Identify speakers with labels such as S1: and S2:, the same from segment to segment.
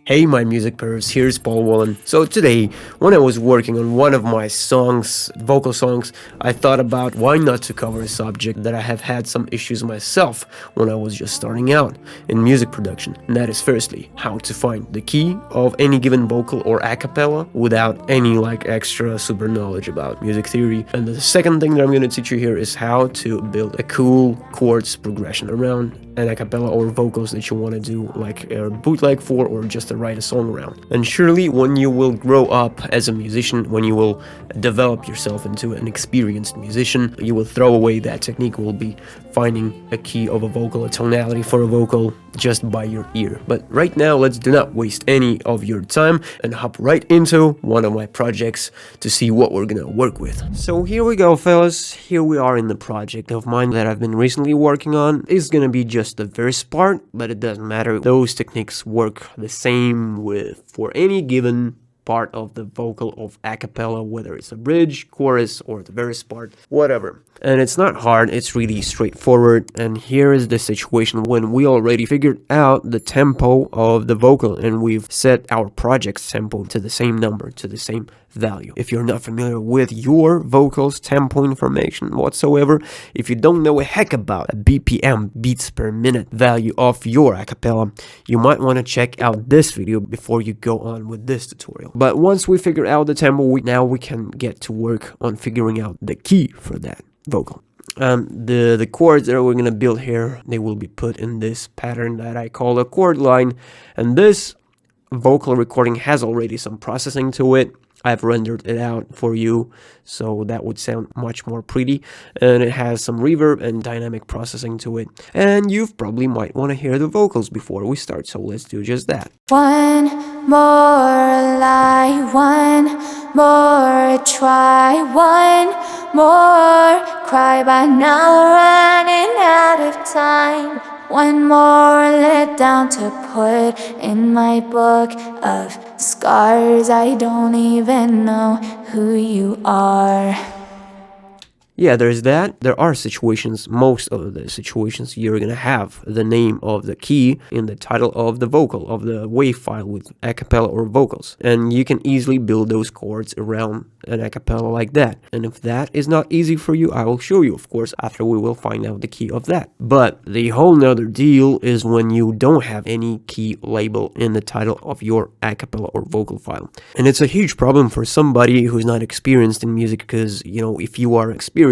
S1: Hey my music pervs, here's Paul Wallen. So today, when I was working on one of my songs, vocal songs, I thought about why not to cover a subject that I have had some issues myself when I was just starting out in music production. And that is firstly, how to find the key of any given vocal or a cappella without any extra super knowledge about music theory. And the second thing that I'm going to teach you here is how to build a cool chords progression around an a cappella or vocals that you want to do like a bootleg for or just to write a song around. And surely when you will grow up as a musician, when you will develop yourself into an experienced musician, you will throw away that technique, will be finding a key of a vocal, a tonality for a vocal just by your ear. But right now, let's do not waste any of your time and hop right into one of my projects to see what we're gonna work with. So here we go, fellas. Here we are in the project of mine that I've been recently working on. It's gonna be just the verse part, but it doesn't matter. Those techniques work the same for any given part of the vocal of a cappella, whether it's a bridge, chorus, or the verse part, whatever. And it's not hard, it's really straightforward. And here is the situation when we already figured out the tempo of the vocal and we've set our project's tempo to the same number, to the same value. If you're not familiar with your vocals tempo information whatsoever, if you don't know a heck about a BPM, beats per minute value of your a cappella, you might want to check out this video before you go on with this tutorial. But once we figure out the tempo, now we can get to work on figuring out the key for that vocal. The chords that we're gonna build here, they will be put in this pattern that I call a chord line, and this vocal recording has already some processing to it. I've rendered it out for you, so that would sound much more pretty, and it has some reverb and dynamic processing to it, and you probably might want to hear the vocals before we start, so let's do just that.
S2: One more lie, one more try, one more cry, but now we're running out of time. One more let down to put in my book of scars. I don't even know who you are.
S1: Yeah, there's that. There are situations, most of the situations, you're gonna have the name of the key in the title of the vocal, of the WAV file with a cappella or vocals. And you can easily build those chords around an a cappella like that. And if that is not easy for you, I will show you, of course, after we will find out the key of that. But the whole nother deal is when you don't have any key label in the title of your a cappella or vocal file. And it's a huge problem for somebody who's not experienced in music because, you know, if you are experienced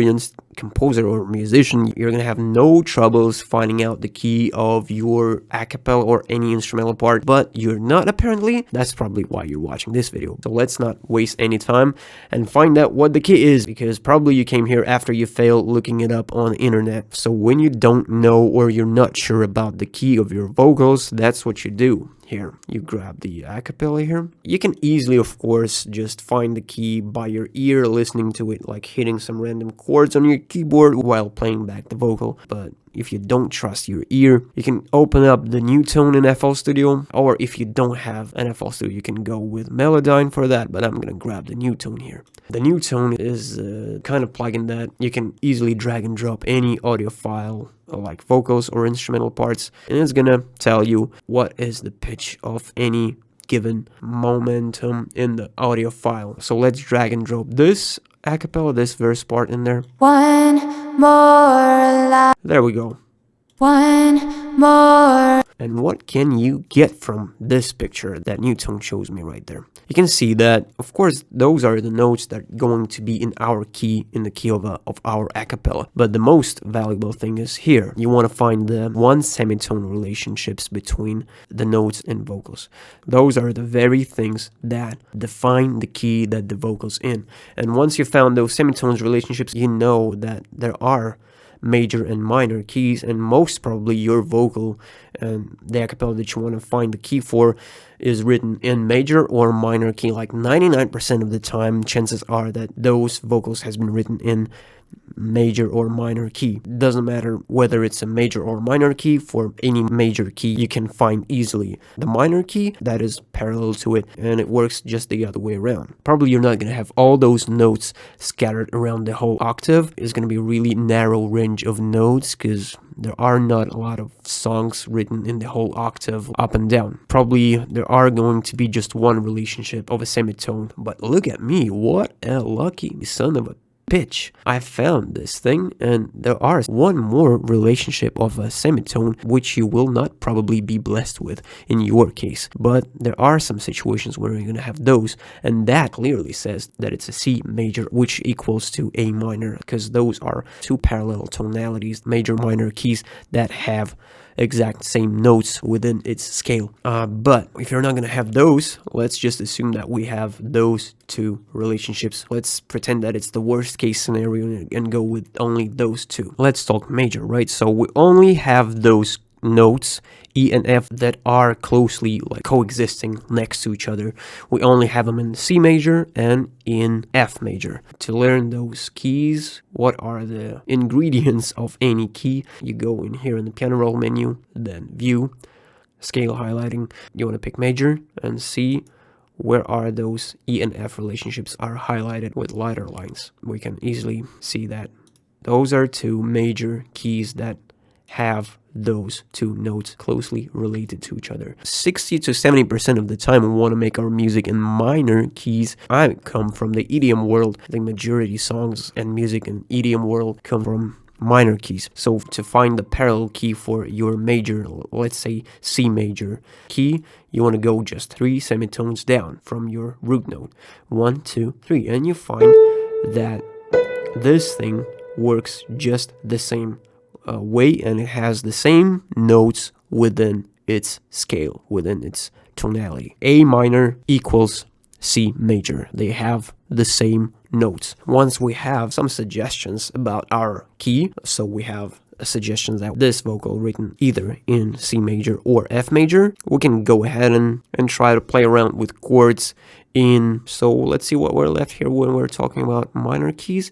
S1: composer or musician, you're gonna have no troubles finding out the key of your a cappella or any instrumental part, but you're not apparently. That's probably why you're watching this video. So let's not waste any time and find out what the key is, because probably you came here after you failed looking it up on the internet. So when you don't know or you're not sure about the key of your vocals, that's what you do. Here, you grab the a cappella here. You can easily, of course, just find the key by your ear, listening to it, like hitting some random chords on your keyboard while playing back the vocal. But if you don't trust your ear, you can open up the new tone in FL Studio, or if you don't have an FL Studio, you can go with Melodyne for that, but I'm gonna grab the new tone here. The new tone is a kind of plugin that you can easily drag and drop any audio file, like vocals or instrumental parts, and it's gonna tell you what is the pitch of any given momentum in the audio file. So let's drag and drop this a cappella, this verse part in there.
S2: One more lie.
S1: There we go.
S2: One more.
S1: And what can you get from this picture that new tone shows me right there? You can see that, of course, those are the notes that are going to be in our key, in the key of our a cappella. But the most valuable thing is here. You want to find the one semitone relationships between the notes and vocals. Those are the very things that define the key that the vocal's in. And once you found those semitones relationships, you know that there are major and minor keys, and most probably your vocal and the a cappella that you want to find the key for is written in major or minor key. Like 99% of the time, chances are that those vocals has been written in major or minor key. Doesn't matter whether it's a major or minor key. For any major key you can find easily the minor key that is parallel to it, and it works just the other way around. Probably you're not going to have all those notes scattered around the whole octave. It's going to be a really narrow range of notes because there are not a lot of songs written in the whole octave up and down. Probably there are going to be just one relationship of a semitone, but look at me, what a lucky son of a pitch. I found this thing, and there are one more relationship of a semitone which you will not probably be blessed with in your case, but there are some situations where you're gonna have those, and that clearly says that it's a C major, which equals to A minor, because those are two parallel tonalities, major minor keys that have exact same notes within its scale. But if you're not gonna have those, let's just assume that we have those two relationships. Let's pretend that it's the worst case scenario and go with only those two. Let's talk major, right? So we only have those notes E and F that are closely like coexisting next to each other. We only have them in C major and in F major. To learn those keys, what are the ingredients of any key? You go in here in the piano roll menu, then view, scale highlighting. You want to pick major and see where are those E and F relationships are highlighted with lighter lines. We can easily see that those are two major keys that have those two notes closely related to each other. 60 to 70% of the time we want to make our music in minor keys. I come from the EDM world. I think majority songs and music in EDM world come from minor keys. So to find the parallel key for your major, let's say C major key, you want to go just 3 semitones down from your root note. 1, 2, 3, and you find that this thing works just the same way, and it has the same notes within its scale, within its tonality. A minor equals C major. They have the same notes. Once we have some suggestions about our key, so we have suggestions that this vocal written either in C major or F major, we can go ahead and try to play around with chords in, so let's see what we're left here when we're talking about minor keys,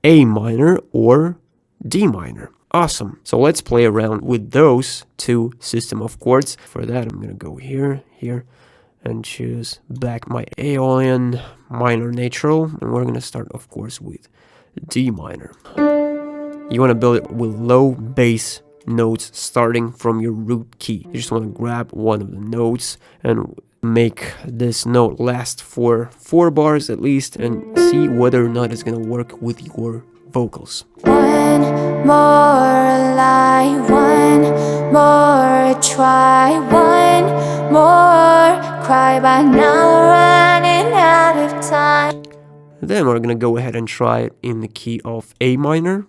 S1: A minor or D minor. Awesome. So let's play around with those two system of chords. For that, I'm going to go here, and choose back my Aeolian minor natural. And we're going to start, of course, with D minor. You want to build it with low bass notes starting from your root key. You just want to grab one of the notes and make this note last for 4 bars at least, and see whether or not it's going to work with your vocals.
S2: One more lie, one more try, one more cry, but now we're running out of time.
S1: Then we're gonna go ahead and try it in the key of A minor.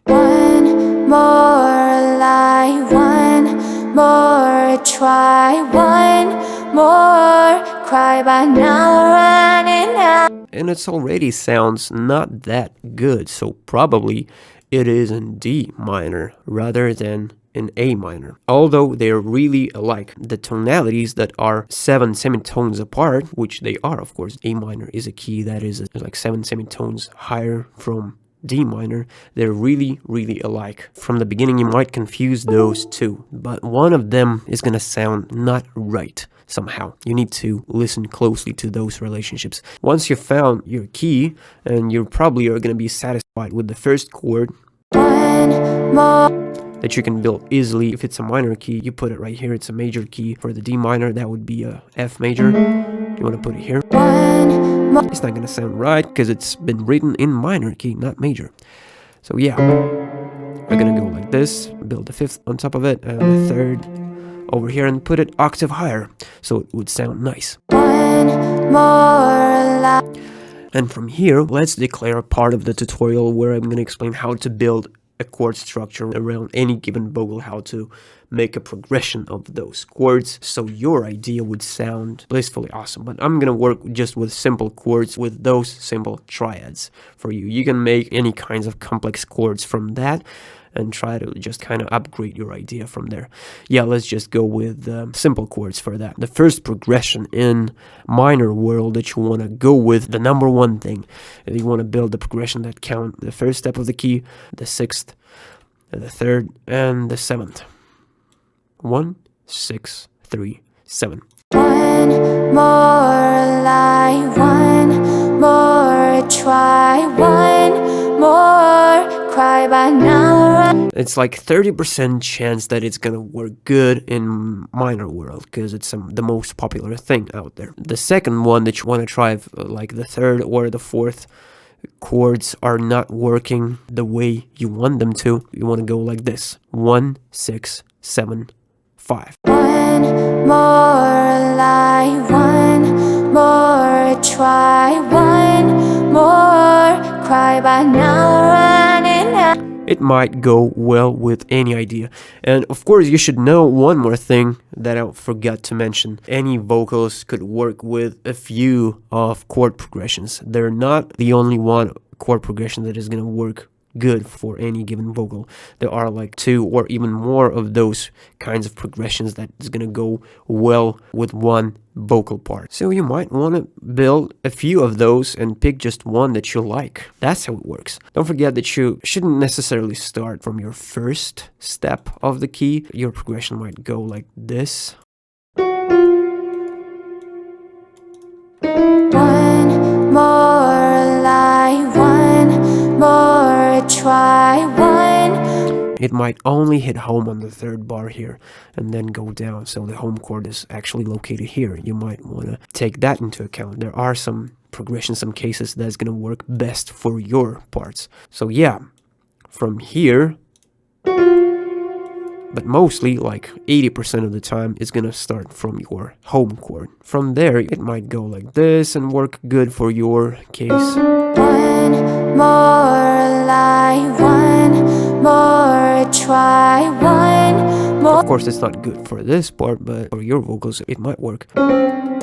S2: One more lie, one more try, one more cry, but now we're running out.
S1: And it already sounds not that good, so probably it is in D minor rather than in A minor. Although they're really alike, the tonalities that are 7 semitones apart, which they are, of course. A minor is a key that is like 7 semitones higher from D minor. They're really, really alike. From the beginning you might confuse those two, but one of them is gonna sound not right. Somehow you need to listen closely to those relationships. Once you've found your key, and you probably are going to be satisfied with the first chord that you can build easily. If it's a minor key, you put it right here. It's a major key. For the D minor, that would be a F major. You want to put it here. It's not going to sound right because it's been written in minor key, not major. So yeah, we're going to go like this, build the 5th on top of it, and the 3rd over here, and put it octave higher so it would sound nice. And from here, let's declare a part of the tutorial where I'm going to explain how to build a chord structure around any given vocal, how to make a progression of those chords so your idea would sound blissfully awesome. But I'm gonna work just with simple chords, with those simple triads for you. You can make any kinds of complex chords from that and try to just kind of upgrade your idea from there. Yeah, let's just go with simple chords for that. The first progression in minor world that you want to go with, the number one thing, you want to build the progression that count the first step of the key, the sixth, the third, and the seventh. 1, 6, 3, 7.
S2: One more lie, one more try, one more cry by now.
S1: It's like 30% chance that it's gonna work good in minor world because it's the most popular thing out there. The second one that you want to try, like the third or the fourth chords are not working the way you want them to, you want to go like this: 1, 6, 7, 5.
S2: One more lie, one more try, one more cry by now, running out.
S1: It might go well with any idea. And of course, you should know one more thing that I forgot to mention. Any vocals could work with a few of chord progressions. They're not the only one chord progression that is going to work good for any given vocal. There are like 2 or even more of those kinds of progressions that is going to go well with one vocal part. So you might want to build a few of those and pick just one that you like. That's how it works. Don't forget that you shouldn't necessarily start from your first step of the key. Your progression might go like this.
S2: One more lie, one more try, one.
S1: It might only hit home on the third bar here and then go down, so the home chord is actually located here. You might want to take that into account. There are some progressions, some cases that's going to work best for your parts. So yeah, from here, but mostly like 80% of the time it's gonna start from your home chord. From there it might go like this and work good for your case.
S2: One more lie, one more try, one more.
S1: Of course it's not good for this part, but for your vocals it might work.
S2: One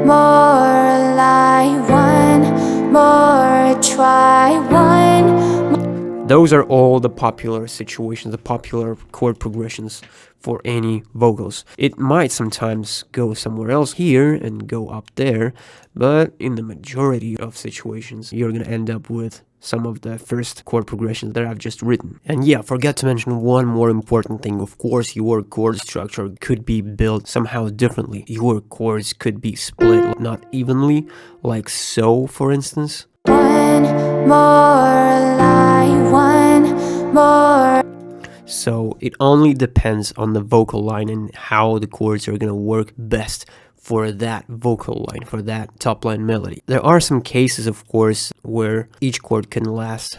S2: more lie, one more try, one.
S1: Those are all the popular situations, the popular chord progressions for any vocals. It might sometimes go somewhere else here and go up there, but in the majority of situations, you're gonna end up with some of the first chord progressions that I've just written. And yeah, forgot to mention one more important thing. Of course, your chord structure could be built somehow differently. Your chords could be split not evenly, like so, for instance.
S2: One more lie, one more.
S1: So it only depends on the vocal line and how the chords are going to work best for that vocal line, for that top line melody. There are some cases, of course, where each chord can last,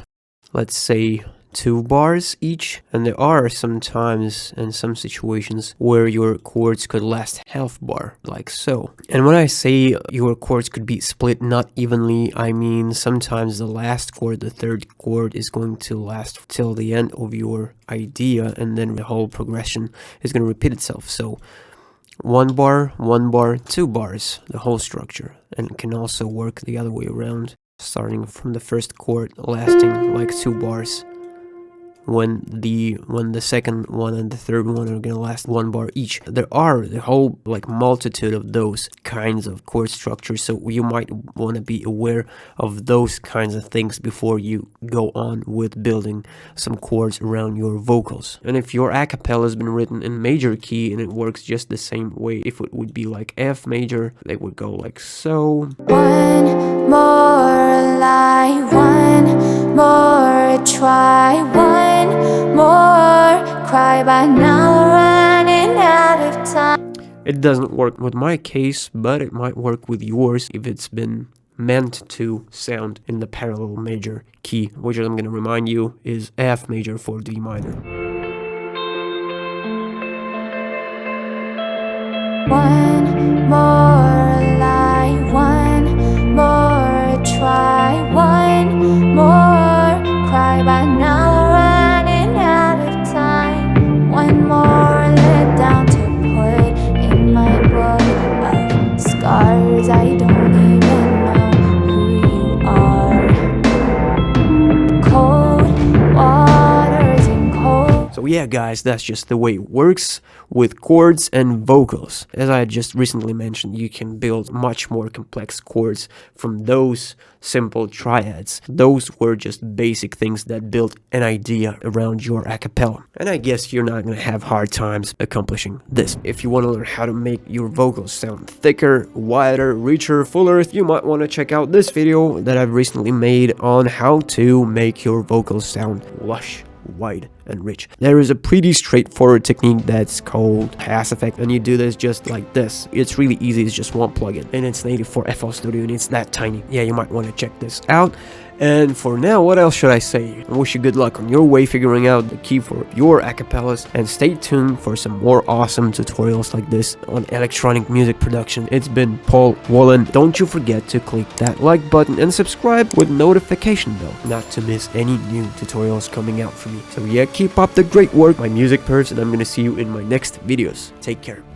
S1: let's say, 2 bars each, and there are some times and some situations where your chords could last half bar, like so. And when I say your chords could be split not evenly, I mean sometimes the last chord, the third chord, is going to last till the end of your idea, and then the whole progression is going to repeat itself. So 1 bar, 1 bar, 2 bars, the whole structure. And it can also work the other way around, starting from the first chord, lasting like 2 bars. When the second one and the third one are gonna last 1 bar each. There are the whole like multitude of those kinds of chord structures, so you might want to be aware of those kinds of things before you go on with building some chords around your vocals. And if your acapella has been written in major key and it works just the same way, if it would be like F major, they would go like so.
S2: One more lie, one more try, one more cry by now, running out of time.
S1: It doesn't work with my case, but it might work with yours if it's been meant to sound in the parallel major key, which I'm going to remind you is F major for D minor.
S2: One more lie, one more try, one more cry by now, running out of time. One more
S1: yeah, guys, that's just the way it works with chords and vocals. As I just recently mentioned, you can build much more complex chords from those simple triads. Those were just basic things that built an idea around your acapella. And I guess you're not gonna have hard times accomplishing this. If you want to learn how to make your vocals sound thicker, wider, richer, fuller, you might want to check out this video that I've recently made on how to make your vocals sound lush, wide, and rich. There is a pretty straightforward technique that's called pass effect, and you do this just like this. It's really easy. It's just one plugin, and it's native for FL Studio, and it's that tiny. Yeah, you might want to check this out. And for now, what else should I say? I wish you good luck on your way figuring out the key for your acapellas, and stay tuned for some more awesome tutorials like this on electronic music production. It's been Paul Wallen. Don't you forget to click that like button and subscribe with notification bell, not to miss any new tutorials coming out from me. So yeah, keep up the great work, my music pervs, and I'm gonna see you in my next videos. Take care.